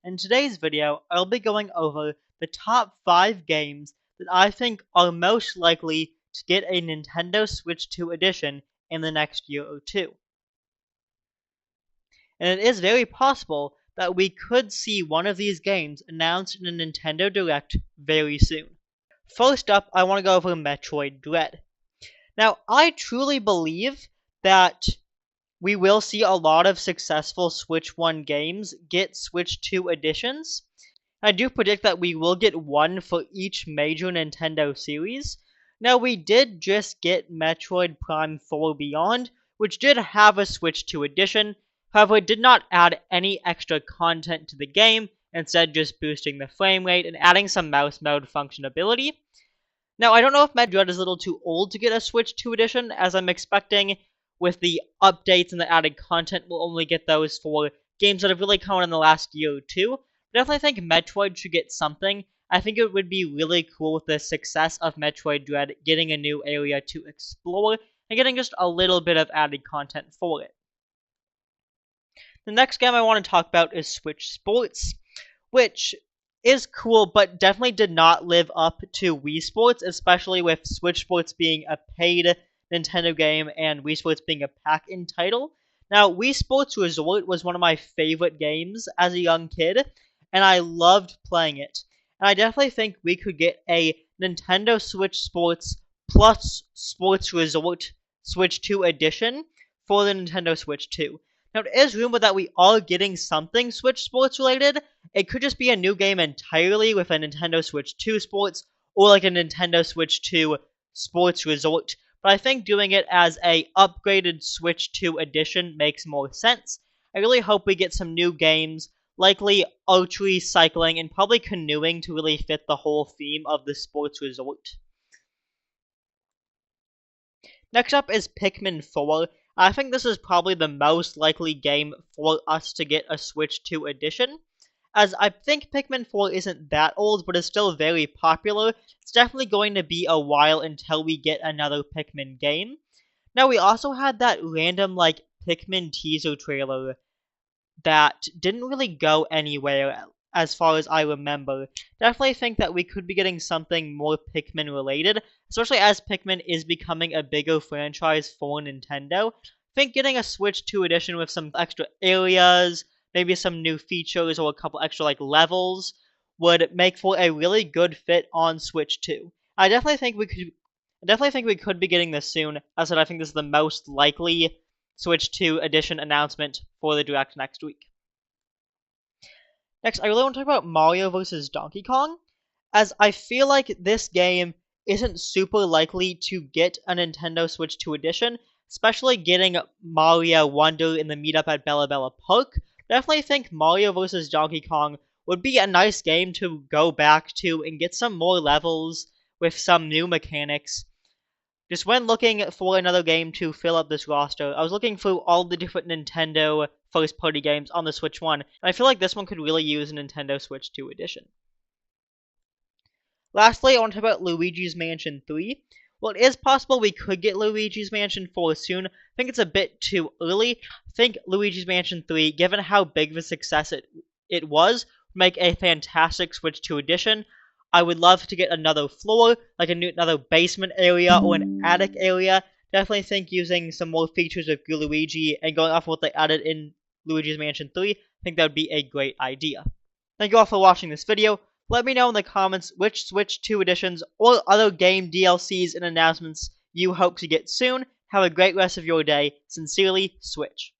In today's video, I'll be going over the top 5 games that I think are most likely to get a Nintendo Switch 2 edition in the next year or two. And it is very possible that we could see one of these games announced in a Nintendo Direct very soon. First up, I want to go over Metroid Dread. Now, I truly believe that we will see a lot of successful Switch 1 games get Switch 2 editions. I do predict that we will get one for each major Nintendo series. Now, we did just get Metroid Prime 4 Beyond, which did have a Switch 2 edition. However, it did not add any extra content to the game, instead just boosting the frame rate and adding some mouse mode functionality. Now, I don't know if Metroid Dread is a little too old to get a Switch 2 edition, as I'm expecting with the updates and the added content, we'll only get those for games that have really come out in the last year or two. But I definitely think Metroid should get something. I think it would be really cool with the success of Metroid Dread getting a new area to explore and getting just a little bit of added content for it. The next game I want to talk about is Switch Sports, which is cool, but definitely did not live up to Wii Sports, especially with Switch Sports being a paid Nintendo game and Wii Sports being a pack-in title. Now, Wii Sports Resort was one of my favorite games as a young kid, and I loved playing it. And I definitely think we could get a Nintendo Switch Sports plus Sports Resort Switch 2 edition for the Nintendo Switch 2. Now, it is rumored that we are getting something Switch Sports related. It could just be a new game entirely with a Nintendo Switch 2 Sports, or like a Nintendo Switch 2 Sports Resort. But I think doing it as a upgraded Switch 2 edition makes more sense. I really hope we get some new games, likely archery, cycling, and probably canoeing to really fit the whole theme of the Sports Resort. Next up is Pikmin 4. I think this is probably the most likely game for us to get a Switch 2 edition, as I think Pikmin 4 isn't that old, but is still very popular. It's definitely going to be a while until we get another Pikmin game. Now, we also had that random, Pikmin teaser trailer that didn't really go anywhere, as far as I remember. Definitely think that we could be getting something more Pikmin related, especially as Pikmin is becoming a bigger franchise for Nintendo. I think getting a Switch 2 edition with some extra areas, maybe some new features or a couple extra levels would make for a really good fit on Switch 2. I definitely think we could be getting this soon. As I said, I think this is the most likely Switch 2 edition announcement for the Direct next week. Next, I really want to talk about Mario vs. Donkey Kong, as I feel like this game isn't super likely to get a Nintendo Switch 2 edition, especially getting Mario Wonder in the meetup at Bella Bella Park. Definitely think Mario vs. Donkey Kong would be a nice game to go back to and get some more levels with some new mechanics. Just when looking for another game to fill up this roster, I was looking through all the different Nintendo first-party games on the Switch 1, and I feel like this one could really use a Nintendo Switch 2 edition. Lastly, I want to talk about Luigi's Mansion 3. Well, it is possible we could get Luigi's Mansion 4 soon. I think it's a bit too early. I think Luigi's Mansion 3, given how big of a success it was, would make a fantastic Switch 2 edition. I would love to get another floor, like another basement area or an attic area. Definitely think using some more features of Luigi and going off of what they added in Luigi's Mansion 3, I think that would be a great idea. Thank you all for watching this video. Let me know in the comments which Switch 2 editions or other game DLCs and announcements you hope to get soon. Have a great rest of your day. Sincerely, Switch.